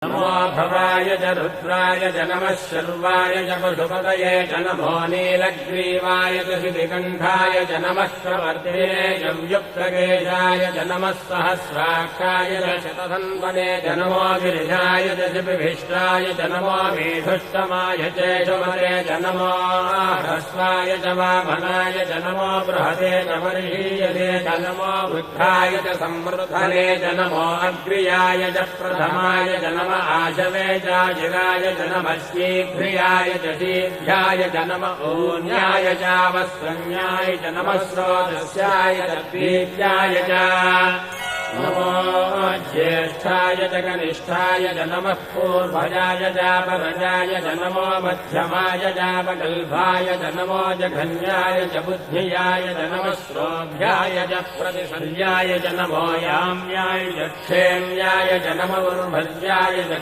नमो भवाय च रुद्राय च नमः शर्वाय च पशुपतये च नमो नीलग्रीवाय च शितिकण्ठाय च नमः प्रवर्तिने च व्युक्तकेशाय च नमः सहस्राक्षाय च शतधन्वने च नमो गिरिजाय च शिपिभिष्टाय च नमो मेधुष्टमाय चेशमरे च नमो ह्रस्वाय च वामनाय च नमो बृहते च वर्षीयते च नमो वृद्धाय च संवृद्धने च नमो अग्र्याय च प्रथमाय च नमो आशवे चाजिराय च नमः शीघ्रियाय च शीघ्राय च नमः ऊन्याय चावस्रन्याय च नमः स्रोतस्याय च द्वीत्याय च नमो ज्येष्ठाय च कनिष्ठाय च नमः पूर्वजाय चापरजाय च नमो मध्यमाय चापगल्भाय च नमो जघन्याय च बुद्धियाय च नमः श्रोभ्याय च प्रतिशल्याय च नमो याम्याय च क्षेम्याय च नमो उर्भज्याय च